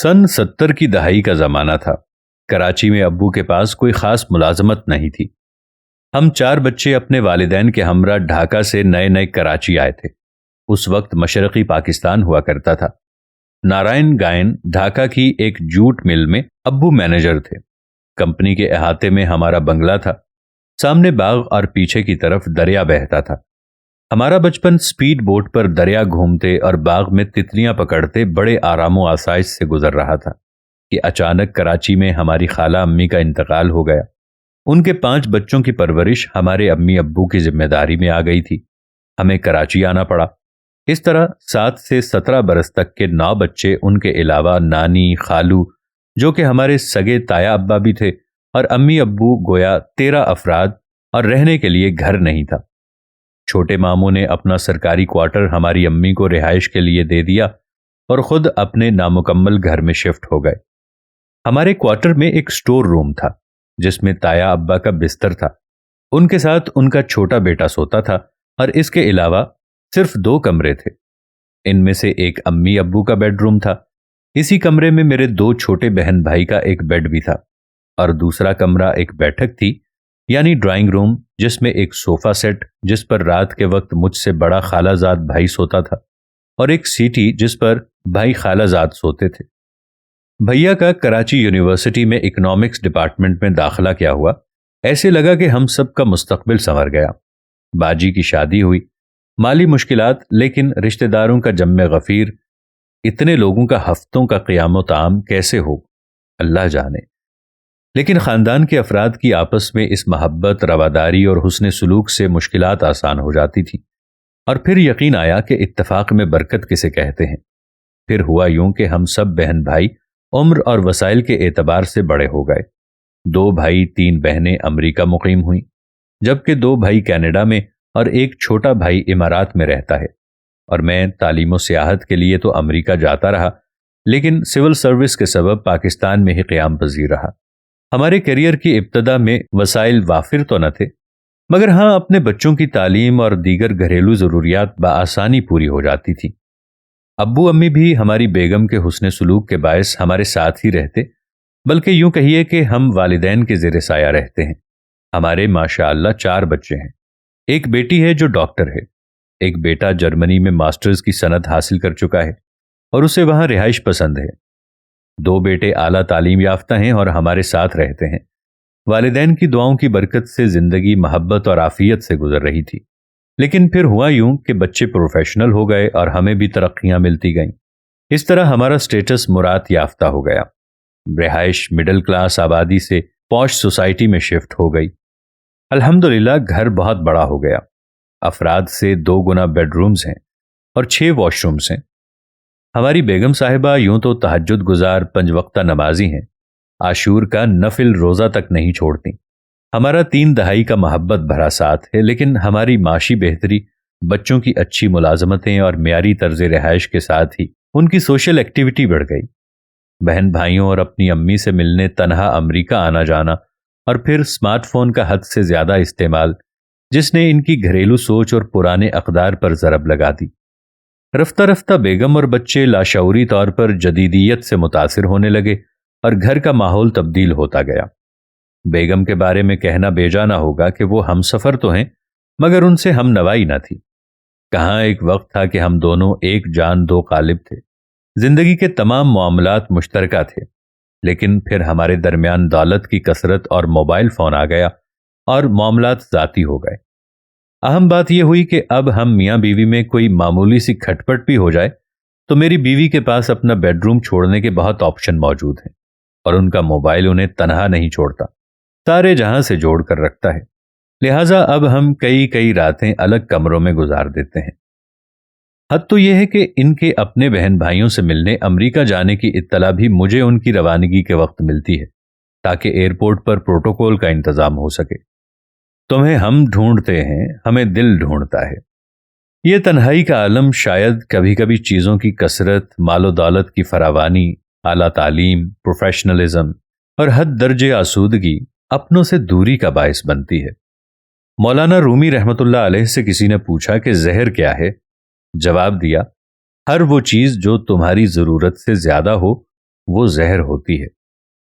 سن 70 کی دہائی کا زمانہ تھا۔ کراچی میں ابو کے پاس کوئی خاص ملازمت نہیں تھی۔ ہم 4 بچے اپنے والدین کے ہمراہ ڈھاکہ سے نئے نئے کراچی آئے تھے۔ اس وقت مشرقی پاکستان ہوا کرتا تھا۔ نارائن گائن ڈھاکہ کی ایک جوٹ مل میں ابو مینیجر تھے۔ کمپنی کے احاطے میں ہمارا بنگلہ تھا، سامنے باغ اور پیچھے کی طرف دریا بہتا تھا۔ ہمارا بچپن سپیڈ بوٹ پر دریا گھومتے اور باغ میں تتلیاں پکڑتے بڑے آرام و آسائش سے گزر رہا تھا کہ اچانک کراچی میں ہماری خالہ امی کا انتقال ہو گیا۔ ان کے 5 بچوں کی پرورش ہمارے امی ابو کی ذمہ داری میں آ گئی تھی۔ ہمیں کراچی آنا پڑا۔ اس طرح 7 سے 17 برس تک کے 9 بچے، ان کے علاوہ نانی، خالو جو کہ ہمارے سگے تایا ابا بھی تھے، اور امی ابو، گویا 13 افراد، اور رہنے کے لیے گھر نہیں تھا۔ چھوٹے ماموں نے اپنا سرکاری کوارٹر ہماری امی کو رہائش کے لیے دے دیا اور خود اپنے نامکمل گھر میں شفٹ ہو گئے۔ ہمارے کوارٹر میں ایک سٹور روم تھا جس میں تایا ابا کا بستر تھا، ان کے ساتھ ان کا چھوٹا بیٹا سوتا تھا، اور اس کے علاوہ صرف 2 کمرے تھے۔ ان میں سے ایک امی ابو کا بیڈ روم تھا۔ اسی کمرے میں میرے 2 چھوٹے بہن بھائی کا ایک بیڈ بھی تھا، اور دوسرا کمرہ ایک بیٹھک تھی، یعنی ڈرائنگ روم، جس میں ایک صوفہ سیٹ جس پر رات کے وقت مجھ سے بڑا خالہ زاد بھائی سوتا تھا، اور ایک سیٹی جس پر بھائی خالہ زاد سوتے تھے۔ بھیا کا کراچی یونیورسٹی میں اکنامکس ڈپارٹمنٹ میں داخلہ کیا ہوا۔ ایسے لگا کہ ہم سب کا مستقبل سنور گیا۔ باجی کی شادی ہوئی، مالی مشکلات، لیکن رشتہ داروں کا جم غفیر، اتنے لوگوں کا ہفتوں کا قیام و طعام کیسے ہو اللہ جانے۔ لیکن خاندان کے افراد کی آپس میں اس محبت، رواداری اور حسن سلوک سے مشکلات آسان ہو جاتی تھی، اور پھر یقین آیا کہ اتفاق میں برکت کسے کہتے ہیں۔ پھر ہوا یوں کہ ہم سب بہن بھائی عمر اور وسائل کے اعتبار سے بڑے ہو گئے۔ 2 بھائی 3 بہنیں امریکہ مقیم ہوئیں، جبکہ 2 بھائی کینیڈا میں اور ایک چھوٹا بھائی امارات میں رہتا ہے، اور میں تعلیم و سیاحت کے لیے تو امریکہ جاتا رہا، لیکن سول سروس کے سبب پاکستان میں ہی قیام پذیر رہا۔ ہمارے کیریئر کی ابتدا میں وسائل وافر تو نہ تھے، مگر ہاں اپنے بچوں کی تعلیم اور دیگر گھریلو ضروریات بآسانی پوری ہو جاتی تھی۔ ابو امی بھی ہماری بیگم کے حسن سلوک کے باعث ہمارے ساتھ ہی رہتے، بلکہ یوں کہیے کہ ہم والدین کے زیر سایہ رہتے ہیں۔ ہمارے ماشاءاللہ 4 بچے ہیں۔ ایک بیٹی ہے جو ڈاکٹر ہے، ایک بیٹا جرمنی میں ماسٹرز کی سند حاصل کر چکا ہے اور اسے وہاں رہائش پسند ہے۔ 2 بیٹے اعلیٰ تعلیم یافتہ ہیں اور ہمارے ساتھ رہتے ہیں۔ والدین کی دعاؤں کی برکت سے زندگی محبت اور عافیت سے گزر رہی تھی، لیکن پھر ہوا یوں کہ بچے پروفیشنل ہو گئے اور ہمیں بھی ترقیاں ملتی گئیں۔ اس طرح ہمارا سٹیٹس مراد یافتہ ہو گیا۔ رہائش مڈل کلاس آبادی سے پوش سوسائٹی میں شفٹ ہو گئی۔ الحمدللہ گھر بہت بڑا ہو گیا۔ افراد سے 2 گنا بیڈ رومز ہیں اور 6 واش رومز ہیں۔ ہماری بیگم صاحبہ یوں تو تہجد گزار 5 وقتہ نمازی ہیں، عاشور کا نفل روزہ تک نہیں چھوڑتی۔ ہمارا 3 دہائی کا محبت بھرا ساتھ ہے، لیکن ہماری معاشی بہتری، بچوں کی اچھی ملازمتیں اور معیاری طرز رہائش کے ساتھ ہی ان کی سوشل ایکٹیویٹی بڑھ گئی۔ بہن بھائیوں اور اپنی امی سے ملنے تنہا امریکہ آنا جانا، اور پھر اسمارٹ فون کا حد سے زیادہ استعمال، جس نے ان کی گھریلو سوچ اور پرانے اقدار پر ضرب لگا دی۔ رفتہ رفتہ بیگم اور بچے لاشعوری طور پر جدیدیت سے متاثر ہونے لگے اور گھر کا ماحول تبدیل ہوتا گیا۔ بیگم کے بارے میں کہنا بے جا نہ ہوگا کہ وہ ہم سفر تو ہیں، مگر ان سے ہم نوائی نہ تھی۔ کہاں ایک وقت تھا کہ ہم دونوں ایک جان 2 قالب تھے، زندگی کے تمام معاملات مشترکہ تھے، لیکن پھر ہمارے درمیان دولت کی کثرت اور موبائل فون آ گیا اور معاملات ذاتی ہو گئے۔ اہم بات یہ ہوئی کہ اب ہم میاں بیوی میں کوئی معمولی سی کھٹپٹ بھی ہو جائے تو میری بیوی کے پاس اپنا بیڈ روم چھوڑنے کے بہت آپشن موجود ہیں، اور ان کا موبائل انہیں تنہا نہیں چھوڑتا، سارے جہاں سے جوڑ کر رکھتا ہے۔ لہٰذا اب ہم کئی راتیں الگ کمروں میں گزار دیتے ہیں۔ حد تو یہ ہے کہ ان کے اپنے بہن بھائیوں سے ملنے امریکہ جانے کی اطلاع بھی مجھے ان کی روانگی کے وقت ملتی ہے، تاکہ ایئرپورٹ پر پروٹوکول کا انتظام ہو سکے۔ تمہیں ہم ڈھونڈتے ہیں، ہمیں دل ڈھونڈتا ہے۔ یہ تنہائی کا عالم شاید کبھی کبھی چیزوں کی کثرت، مال و دولت کی فراوانی، اعلیٰ تعلیم، پروفیشنلزم اور حد درجے آسودگی اپنوں سے دوری کا باعث بنتی ہے۔ مولانا رومی رحمۃ اللہ علیہ سے کسی نے پوچھا کہ زہر کیا ہے؟ جواب دیا، ہر وہ چیز جو تمہاری ضرورت سے زیادہ ہو وہ زہر ہوتی ہے۔